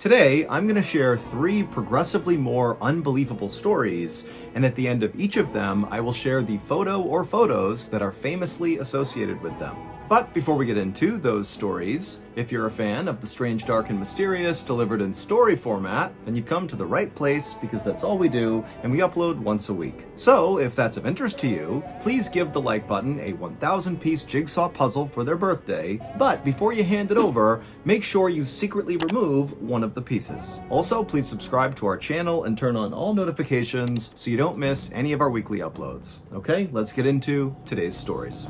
Today, I'm going to share 3 progressively more unbelievable stories, and at the end of each of them, I will share the photo or photos that are famously associated with them. But before we get into those stories, if you're a fan of the strange, dark, and mysterious delivered in story format, then you've come to the right place because that's all we do, and we upload once a week. So, if that's of interest to you, please give the like button a 1,000-piece jigsaw puzzle for their birthday, but before you hand it over, make sure you secretly remove one of the pieces. Also, please subscribe to our channel and turn on all notifications so you don't miss any of our weekly uploads. Okay, let's get into today's stories.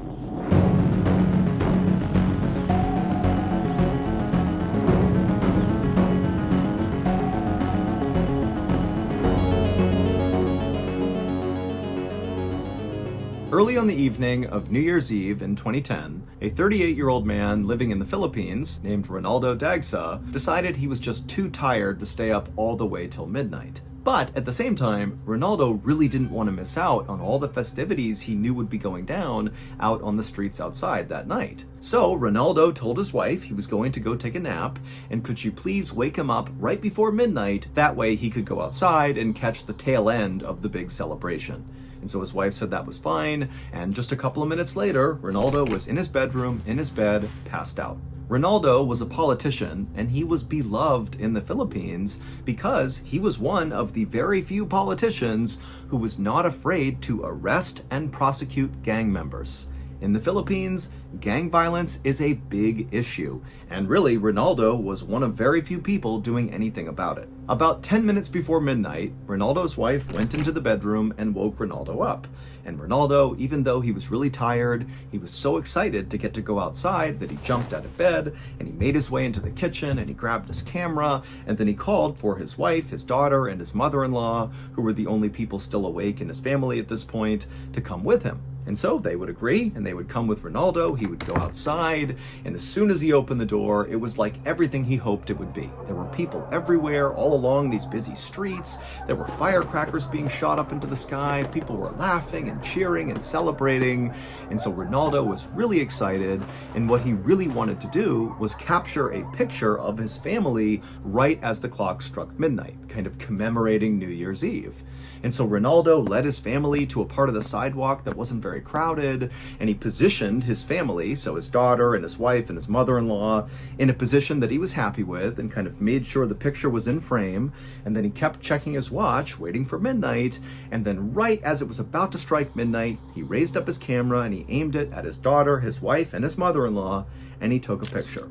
Early on the evening of New Year's Eve in 2010, a 38-year-old man living in the Philippines named Ronaldo Dagsa decided he was just too tired to stay up all the way till midnight. But at the same time, Ronaldo really didn't want to miss out on all the festivities he knew would be going down out on the streets outside that night. So Ronaldo told his wife he was going to go take a nap, and could she please wake him up right before midnight, that way he could go outside and catch the tail end of the big celebration. And so his wife said that was fine, and just a couple of minutes later, Ronaldo was in his bedroom, in his bed, passed out. Ronaldo was a politician, and he was beloved in the Philippines because he was one of the very few politicians who was not afraid to arrest and prosecute gang members. In the Philippines, gang violence is a big issue, and really, Ronaldo was one of very few people doing anything about it. About 10 minutes before midnight, Ronaldo's wife went into the bedroom and woke Ronaldo up. And Ronaldo, even though he was really tired, he was so excited to get to go outside that he jumped out of bed, and he made his way into the kitchen, and he grabbed his camera, and then he called for his wife, his daughter, and his mother-in-law, who were the only people still awake in his family at this point, to come with him. And so they would agree, and they would come with Ronaldo. He would go outside, and as soon as he opened the door, it was like everything he hoped it would be. There were people everywhere, all along these busy streets. There were firecrackers being shot up into the sky. People were laughing and cheering and celebrating. And so Ronaldo was really excited, and what he really wanted to do was capture a picture of his family right as the clock struck midnight, kind of commemorating New Year's Eve. And so Ronaldo led his family to a part of the sidewalk that wasn't very crowded, and he positioned his family, so his daughter and his wife and his mother-in-law, in a position that he was happy with, and kind of made sure the picture was in frame. And then he kept checking his watch, waiting for midnight, and then right as it was about to strike midnight, he raised up his camera and he aimed it at his daughter, his wife, and his mother-in-law, and he took a picture.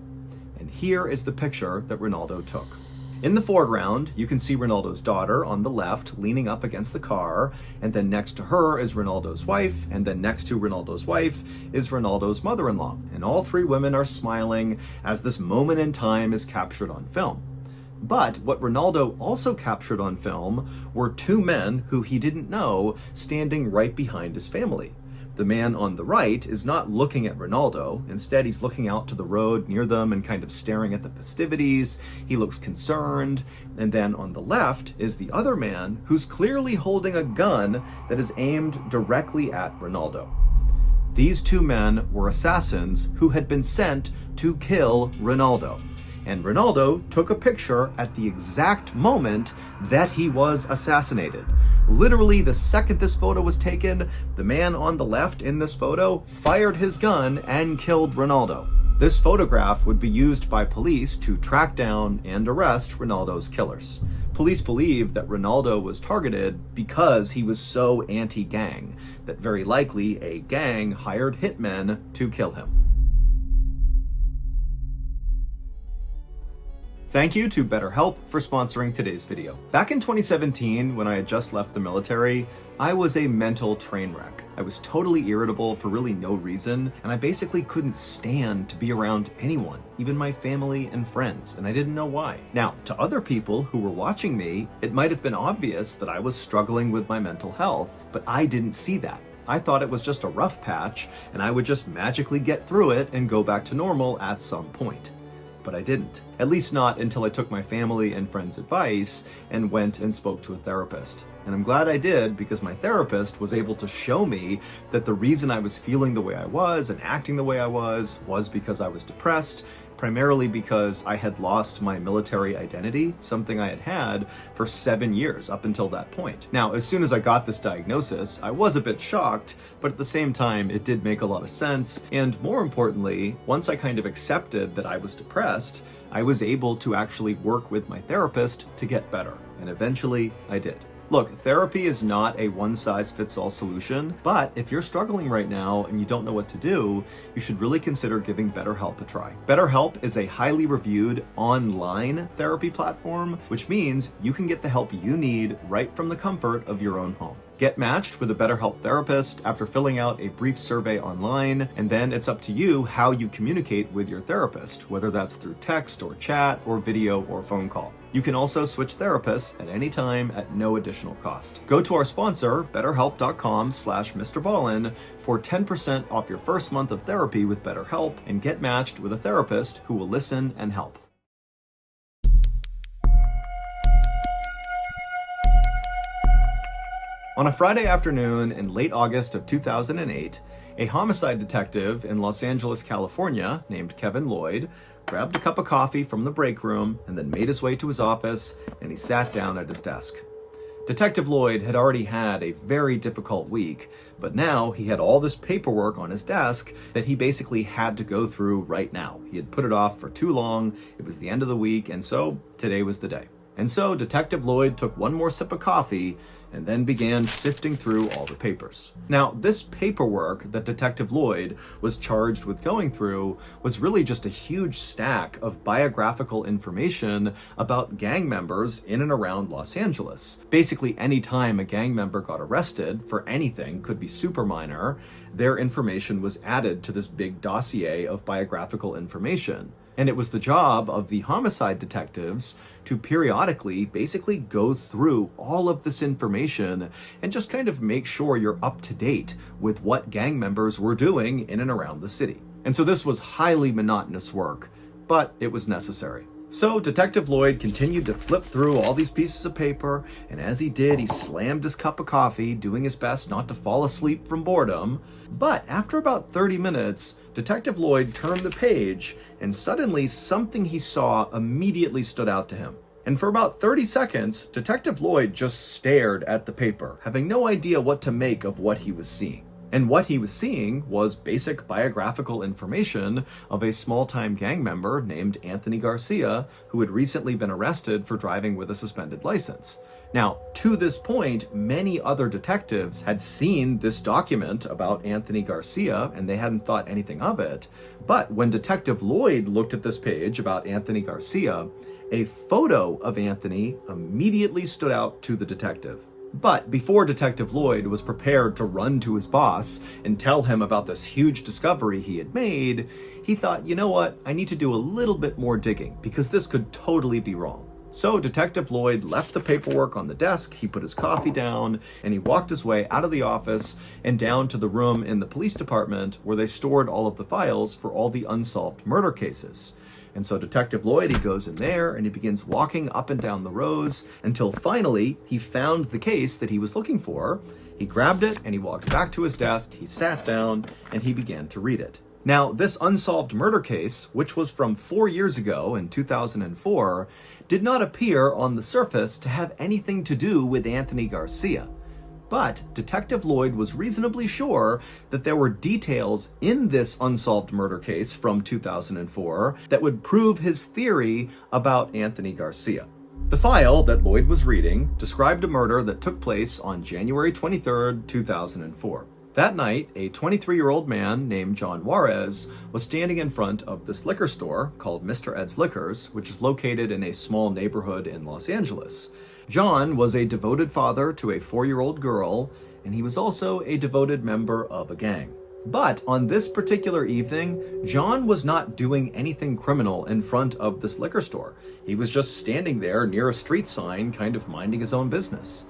And here is the picture that Ronaldo took. In the foreground, you can see Ronaldo's daughter on the left leaning up against the car, and then next to her is Ronaldo's wife, and then next to Ronaldo's wife is Ronaldo's mother-in-law. And all 3 women are smiling as this moment in time is captured on film. But what Ronaldo also captured on film were 2 men who he didn't know standing right behind his family. The man on the right is not looking at Ronaldo. Instead, he's looking out to the road near them and kind of staring at the festivities. He looks concerned. And then on the left is the other man who's clearly holding a gun that is aimed directly at Ronaldo. These 2 men were assassins who had been sent to kill Ronaldo. And Ronaldo took a picture at the exact moment that he was assassinated. Literally, the second this photo was taken, the man on the left in this photo fired his gun and killed Ronaldo. This photograph would be used by police to track down and arrest Ronaldo's killers. Police believe that Ronaldo was targeted because he was so anti-gang, that very likely a gang hired hitmen to kill him. Thank you to BetterHelp for sponsoring today's video. Back in 2017, when I had just left the military, I was a mental train wreck. I was totally irritable for really no reason, and I basically couldn't stand to be around anyone, even my family and friends, and I didn't know why. Now, to other people who were watching me, it might have been obvious that I was struggling with my mental health, but I didn't see that. I thought it was just a rough patch, and I would just magically get through it and go back to normal at some point. But I didn't. At least not until I took my family and friends' advice and went and spoke to a therapist. And I'm glad I did, because my therapist was able to show me that the reason I was feeling the way I was and acting the way I was because I was depressed primarily because I had lost my military identity, something I had had for 7 years up until that point. Now, as soon as I got this diagnosis, I was a bit shocked, but at the same time, it did make a lot of sense. And more importantly, once I kind of accepted that I was depressed, I was able to actually work with my therapist to get better. And eventually, I did. Look, therapy is not a one-size-fits-all solution, but if you're struggling right now and you don't know what to do, you should really consider giving BetterHelp a try. BetterHelp is a highly reviewed online therapy platform, which means you can get the help you need right from the comfort of your own home. Get matched with a BetterHelp therapist after filling out a brief survey online, and then it's up to you how you communicate with your therapist, whether that's through text or chat or video or phone call. You can also switch therapists at any time at no additional cost. Go to our sponsor, betterhelp.com/MrBallen for 10% off your first month of therapy with BetterHelp and get matched with a therapist who will listen and help. On a Friday afternoon in late August of 2008, a homicide detective in Los Angeles, California, named Kevin Lloyd, grabbed a cup of coffee from the break room and then made his way to his office, and he sat down at his desk. Detective Lloyd had already had a very difficult week, but now he had all this paperwork on his desk that he basically had to go through right now. He had put it off for too long, it was the end of the week, and so today was the day. And so Detective Lloyd took one more sip of coffee and then began sifting through all the papers. Now, this paperwork that Detective Lloyd was charged with going through was really just a huge stack of biographical information about gang members in and around Los Angeles. Basically, any time a gang member got arrested for anything, could be super minor, their information was added to this big dossier of biographical information. And it was the job of the homicide detectives to periodically basically go through all of this information and just kind of make sure you're up to date with what gang members were doing in and around the city. And so this was highly monotonous work, but it was necessary. So Detective Lloyd continued to flip through all these pieces of paper, and as he did, he slammed his cup of coffee, doing his best not to fall asleep from boredom. But after about 30 minutes, Detective Lloyd turned the page, and suddenly something he saw immediately stood out to him. And for about 30 seconds, Detective Lloyd just stared at the paper, having no idea what to make of what he was seeing. And what he was seeing was basic biographical information of a small-time gang member named Anthony Garcia, who had recently been arrested for driving with a suspended license. Now, to this point, many other detectives had seen this document about Anthony Garcia, and they hadn't thought anything of it. But when Detective Lloyd looked at this page about Anthony Garcia, a photo of Anthony immediately stood out to the detective. But before Detective Lloyd was prepared to run to his boss and tell him about this huge discovery he had made, he thought, you know what, I need to do a little bit more digging because this could totally be wrong. So Detective Lloyd left the paperwork on the desk, he put his coffee down, and he walked his way out of the office and down to the room in the police department where they stored all of the files for all the unsolved murder cases. And so Detective Lloyd, he goes in there and he begins walking up and down the rows until finally he found the case that he was looking for. He grabbed it and he walked back to his desk, he sat down, and he began to read it. Now, this unsolved murder case, which was from 4 years ago in 2004, did not appear on the surface to have anything to do with Anthony Garcia. But Detective Lloyd was reasonably sure that there were details in this unsolved murder case from 2004 that would prove his theory about Anthony Garcia. The file that Lloyd was reading described a murder that took place on January 23, 2004. That night, a 23-year-old man named John Juarez was standing in front of this liquor store called Mr. Ed's Liquors, which is located in a small neighborhood in Los Angeles. John was a devoted father to a 4-year-old girl, and he was also a devoted member of a gang. But on this particular evening, John was not doing anything criminal in front of this liquor store. He was just standing there near a street sign, kind of minding his own business.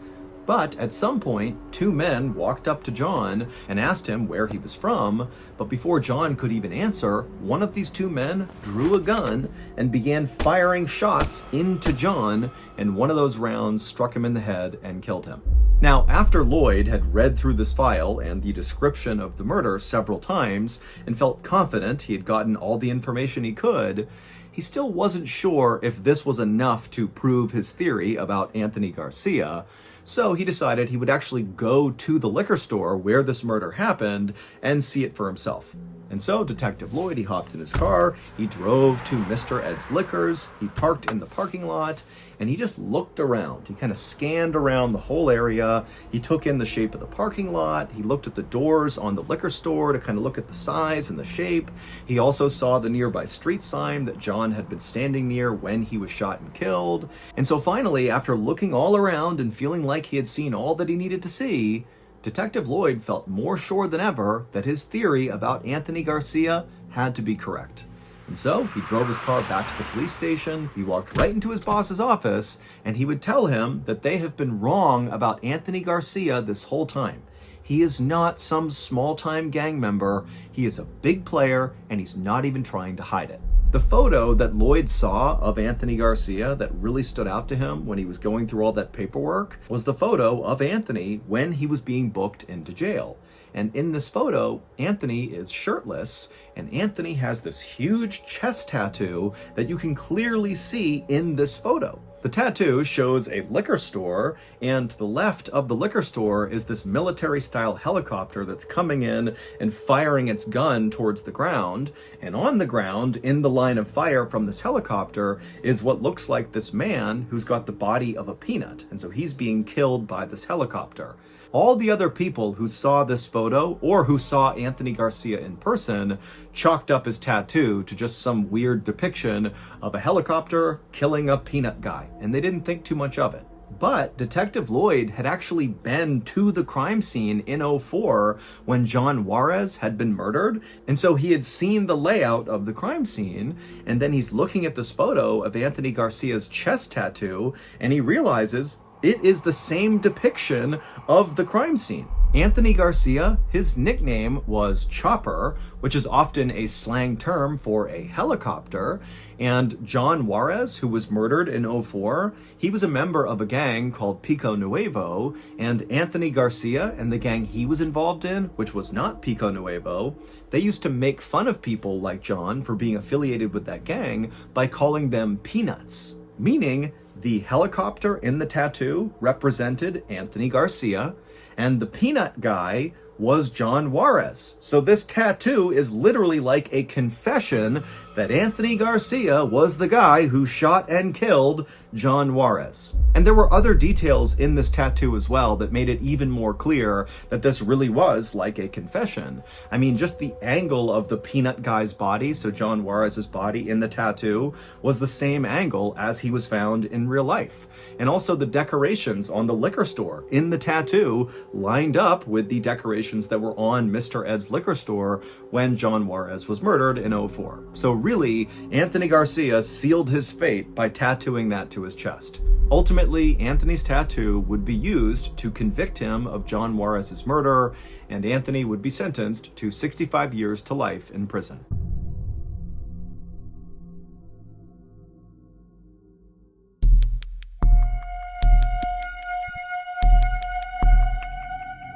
But at some point, 2 men walked up to John and asked him where he was from, but before John could even answer, one of these 2 men drew a gun and began firing shots into John, and one of those rounds struck him in the head and killed him. Now, after Lloyd had read through this file and the description of the murder several times and felt confident he had gotten all the information he could, he still wasn't sure if this was enough to prove his theory about Anthony Garcia, so he decided he would actually go to the liquor store where this murder happened and see it for himself. And so Detective Lloyd, he hopped in his car, he drove to Mr. Ed's Liquors, he parked in the parking lot, and he just looked around. He kind of scanned around the whole area. He took in the shape of the parking lot. He looked at the doors on the liquor store to kind of look at the size and the shape. He also saw the nearby street sign that John had been standing near when he was shot and killed. And so finally, after looking all around and feeling like he had seen all that he needed to see, Detective Lloyd felt more sure than ever that his theory about Anthony Garcia had to be correct. And so he drove his car back to the police station, he walked right into his boss's office, and he would tell him that they have been wrong about Anthony Garcia this whole time. He is not some small-time gang member, he is a big player, and he's not even trying to hide it. The photo that Lloyd saw of Anthony Garcia that really stood out to him when he was going through all that paperwork was the photo of Anthony when he was being booked into jail. And in this photo, Anthony is shirtless, and Anthony has this huge chest tattoo that you can clearly see in this photo. The tattoo shows a liquor store, and to the left of the liquor store is this military-style helicopter that's coming in and firing its gun towards the ground. And on the ground, in the line of fire from this helicopter, is what looks like this man who's got the body of a peanut. And so he's being killed by this helicopter. All the other people who saw this photo or who saw Anthony Garcia in person chalked up his tattoo to just some weird depiction of a helicopter killing a peanut guy, and they didn't think too much of it. But Detective Lloyd had actually been to the crime scene in '04 when John Juarez had been murdered, and so he had seen the layout of the crime scene, and then he's looking at this photo of Anthony Garcia's chest tattoo, and he realizes it is the same depiction of the crime scene. Anthony Garcia, his nickname was Chopper, which is often a slang term for a helicopter, and John Juarez, who was murdered in '04, he was a member of a gang called Pico Nuevo, and Anthony Garcia and the gang he was involved in, which was not Pico Nuevo, they used to make fun of people like John for being affiliated with that gang by calling them peanuts, meaning the helicopter in the tattoo represented Anthony Garcia, and the peanut guy was John Juarez. So this tattoo is literally like a confession that Anthony Garcia was the guy who shot and killed John Juarez. And there were other details in this tattoo as well that made it even more clear that this really was like a confession. I mean, just the angle of the peanut guy's body, so John Juarez's body in the tattoo, was the same angle as he was found in real life. And also the decorations on the liquor store in the tattoo lined up with the decorations that were on Mr. Ed's liquor store when John Juarez was murdered in '04. So really, Anthony Garcia sealed his fate by tattooing that to his chest. Ultimately, Anthony's tattoo would be used to convict him of John Juarez's murder, and Anthony would be sentenced to 65 years to life in prison.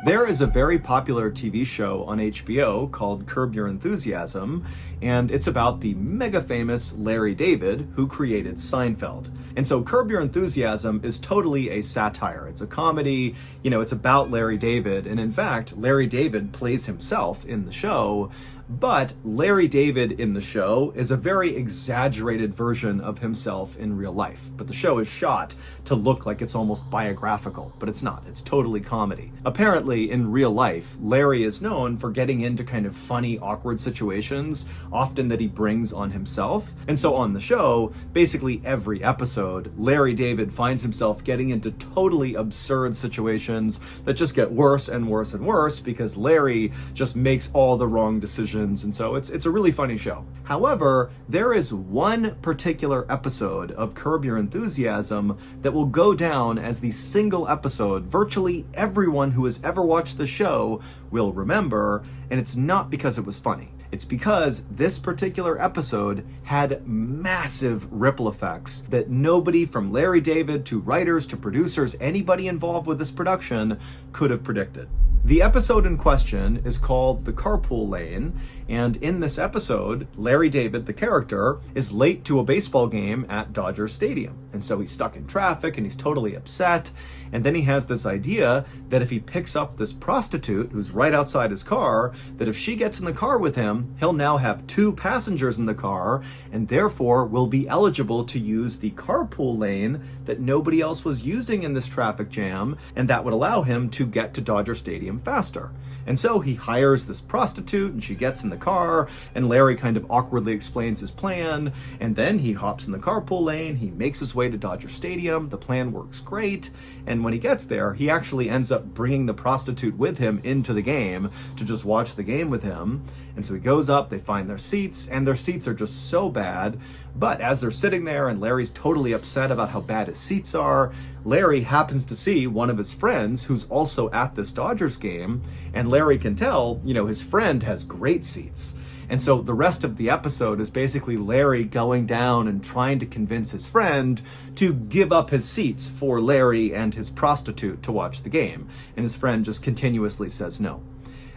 There is a very popular TV show on HBO called Curb Your Enthusiasm, and it's about the mega famous Larry David who created Seinfeld. And so Curb Your Enthusiasm is totally a satire. It's a comedy, it's about Larry David, and in fact, Larry David plays himself in the show, but Larry David in the show is a very exaggerated version of himself in real life. But the show is shot to look like it's almost biographical, but it's not. It's totally comedy. Apparently, in real life, Larry is known for getting into kind of funny, awkward situations, often that he brings on himself. And so on the show, basically every episode, Larry David finds himself getting into totally absurd situations that just get worse and worse and worse because Larry just makes all the wrong decisions. And so it's a really funny show. However, there is one particular episode of Curb Your Enthusiasm that will go down as the single episode virtually everyone who has ever watched the show will remember, and it's not because it was funny. It's because this particular episode had massive ripple effects that nobody from Larry David to writers to producers, anybody involved with this production, could have predicted. The episode in question is called The Carpool Lane, and in this episode, Larry David, the character, is late to a baseball game at Dodger Stadium. And so he's stuck in traffic and he's totally upset. And then he has this idea that if he picks up this prostitute who's right outside his car, that if she gets in the car with him, he'll now have 2 passengers in the car and therefore will be eligible to use the carpool lane that nobody else was using in this traffic jam, and that would allow him to get to Dodger Stadium faster. And so he hires this prostitute and she gets in the car and Larry kind of awkwardly explains his plan, and then he hops in the carpool lane, he makes his way to Dodger Stadium, the plan works great, and when he gets there, he actually ends up bringing the prostitute with him into the game to just watch the game with him. And so he goes up, they find their seats, and their seats are just so bad. But as they're sitting there and Larry's totally upset about how bad his seats are, Larry happens to see one of his friends who's also at this Dodgers game, and Larry can tell, his friend has great seats. And so the rest of the episode is basically Larry going down and trying to convince his friend to give up his seats for Larry and his prostitute to watch the game. And his friend just continuously says no.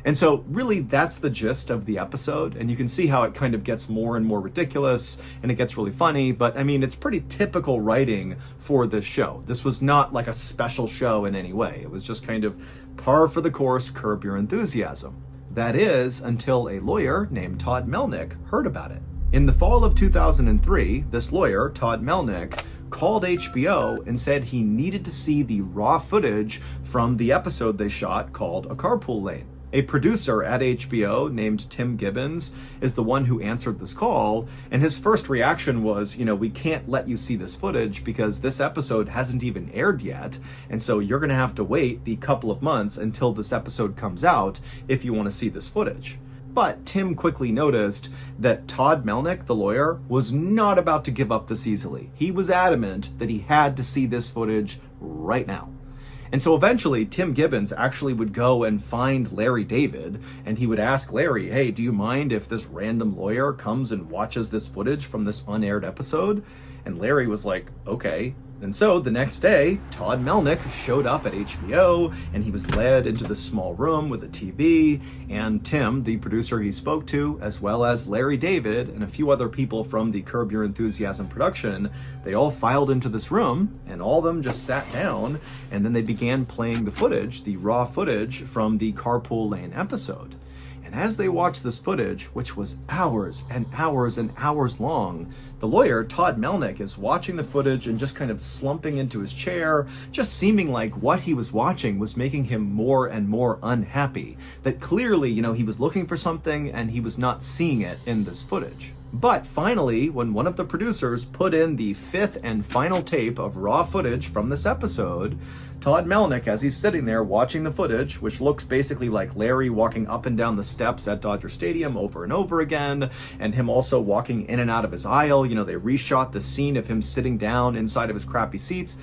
And so really that's the gist of the episode, and you can see how it kind of gets more and more ridiculous and it gets really funny, but I mean, it's pretty typical writing for this show. This was not like a special show in any way. It was just kind of par for the course, Curb Your Enthusiasm. That is, until a lawyer named Todd Melnick heard about it. In the fall of 2003, this lawyer, Todd Melnick, called HBO and said he needed to see the raw footage from the episode they shot called A Carpool Lane. A producer at HBO named Tim Gibbons is the one who answered this call, and his first reaction was, we can't let you see this footage because this episode hasn't even aired yet, and so you're going to have to wait the couple of months until this episode comes out if you want to see this footage. But Tim quickly noticed that Todd Melnick, the lawyer, was not about to give up this easily. He was adamant that he had to see this footage right now. And so eventually, Tim Gibbons actually would go and find Larry David, and he would ask Larry, hey, do you mind if this random lawyer comes and watches this footage from this unaired episode? And Larry was like, okay. And so the next day, Todd Melnick showed up at HBO, and he was led into this small room with a TV, and Tim, the producer he spoke to, as well as Larry David and a few other people from the Curb Your Enthusiasm production, they all filed into this room, and all of them just sat down, and then they began playing the footage, the raw footage from the Carpool Lane episode. And as they watched this footage, which was hours and hours and hours long, the lawyer, Todd Melnick, is watching the footage and just kind of slumping into his chair, just seeming like what he was watching was making him more and more unhappy. That clearly, he was looking for something and he was not seeing it in this footage. But finally, when one of the producers put in the 5th and final tape of raw footage from this episode, Todd Melnick, as he's sitting there watching the footage, which looks basically like Larry walking up and down the steps at Dodger Stadium over and over again, and him also walking in and out of his aisle, they reshot the scene of him sitting down inside of his crappy seats.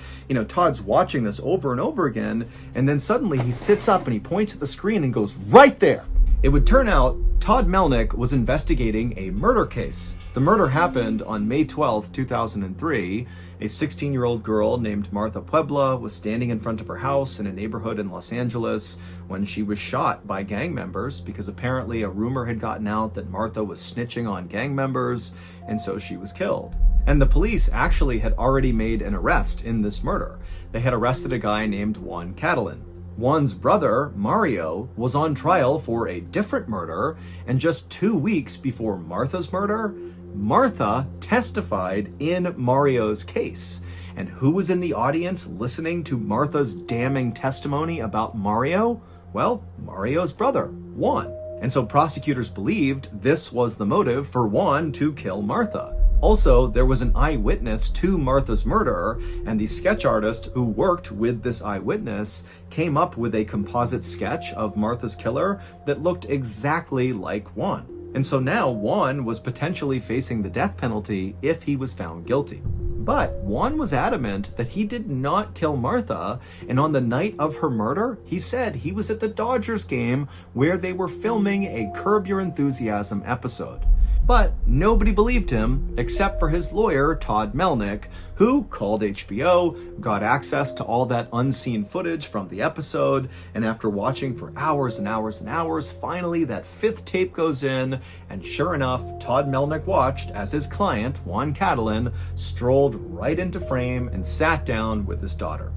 Todd's watching this over and over again, and then suddenly he sits up and he points at the screen and goes, right there! It would turn out Todd Melnick was investigating a murder case. The murder happened on May 12, 2003. A 16-year-old girl named Martha Puebla was standing in front of her house in a neighborhood in Los Angeles when she was shot by gang members because apparently a rumor had gotten out that Martha was snitching on gang members, and so she was killed. And the police actually had already made an arrest in this murder. They had arrested a guy named Juan Catalan. Juan's brother, Mario, was on trial for a different murder, and just 2 weeks before Martha's murder, Martha testified in Mario's case. And who was in the audience listening to Martha's damning testimony about Mario? Well, Mario's brother, Juan. And so prosecutors believed this was the motive for Juan to kill Martha. Also, there was an eyewitness to Martha's murder, and the sketch artist who worked with this eyewitness came up with a composite sketch of Martha's killer that looked exactly like Juan. And so now Juan was potentially facing the death penalty if he was found guilty. But Juan was adamant that he did not kill Martha, and on the night of her murder, he said he was at the Dodgers game where they were filming a Curb Your Enthusiasm episode. But nobody believed him except for his lawyer, Todd Melnick, who called HBO, got access to all that unseen footage from the episode, and after watching for hours and hours and hours, finally that fifth tape goes in, and sure enough, Todd Melnick watched as his client, Juan Catalan, strolled right into frame and sat down with his daughter.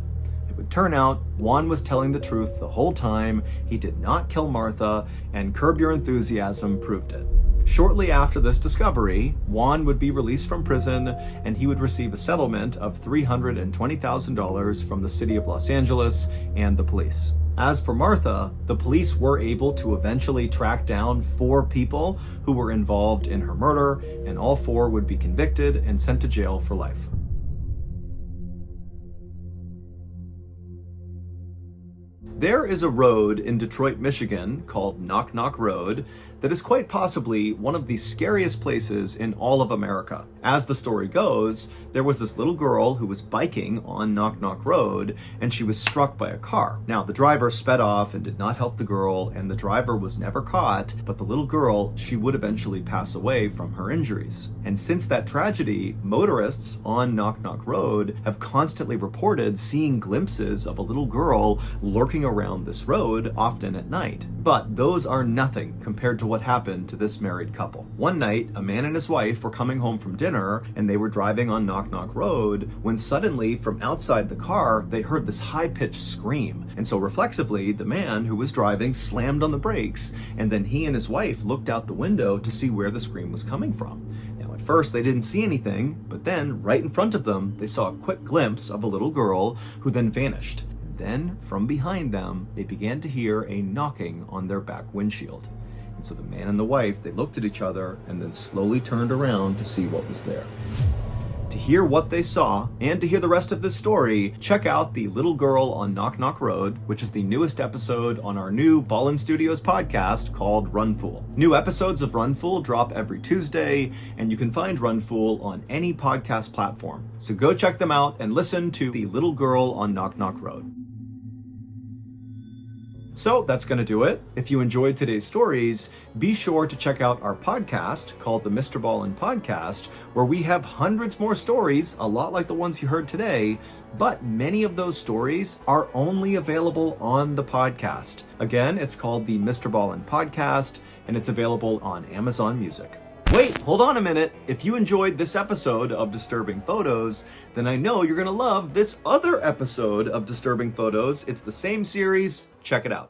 It would turn out Juan was telling the truth the whole time. He did not kill Martha, and Curb Your Enthusiasm proved it. Shortly after this discovery, Juan would be released from prison and he would receive a settlement of $320,000 from the city of Los Angeles and the police. As for Martha, the police were able to eventually track down 4 people who were involved in her murder, and all 4 would be convicted and sent to jail for life. There is a road in Detroit, Michigan called Knock Knock Road that is quite possibly one of the scariest places in all of America. As the story goes, there was this little girl who was biking on Knock Knock Road and she was struck by a car. Now, the driver sped off and did not help the girl, and the driver was never caught, but the little girl, she would eventually pass away from her injuries. And since that tragedy, motorists on Knock Knock Road have constantly reported seeing glimpses of a little girl lurking around this road, often at night. But those are nothing compared to what happened to this married couple. One night, a man and his wife were coming home from dinner and they were driving on Knock Knock Road when suddenly from outside the car they heard this high-pitched scream. And so reflexively, the man who was driving slammed on the brakes, and then he and his wife looked out the window to see where the scream was coming from. Now at first they didn't see anything, but then right in front of them they saw a quick glimpse of a little girl who then vanished. Then, from behind them, they began to hear a knocking on their back windshield. And so the man and the wife, they looked at each other and then slowly turned around to see what was there. To hear what they saw and to hear the rest of this story, check out The Little Girl on Knock Knock Road, which is the newest episode on our new Ballen Studios podcast called Run Fool. New episodes of Run Fool drop every Tuesday, and you can find Run Fool on any podcast platform. So go check them out and listen to The Little Girl on Knock Knock Road. So that's going to do it. If you enjoyed today's stories, be sure to check out our podcast called the MrBallen Podcast, where we have hundreds more stories, a lot like the ones you heard today, but many of those stories are only available on the podcast. Again, it's called the MrBallen Podcast, and it's available on Amazon Music. Wait, hold on a minute. If you enjoyed this episode of Disturbing Photos, then I know you're going to love this other episode of Disturbing Photos. It's the same series. Check it out.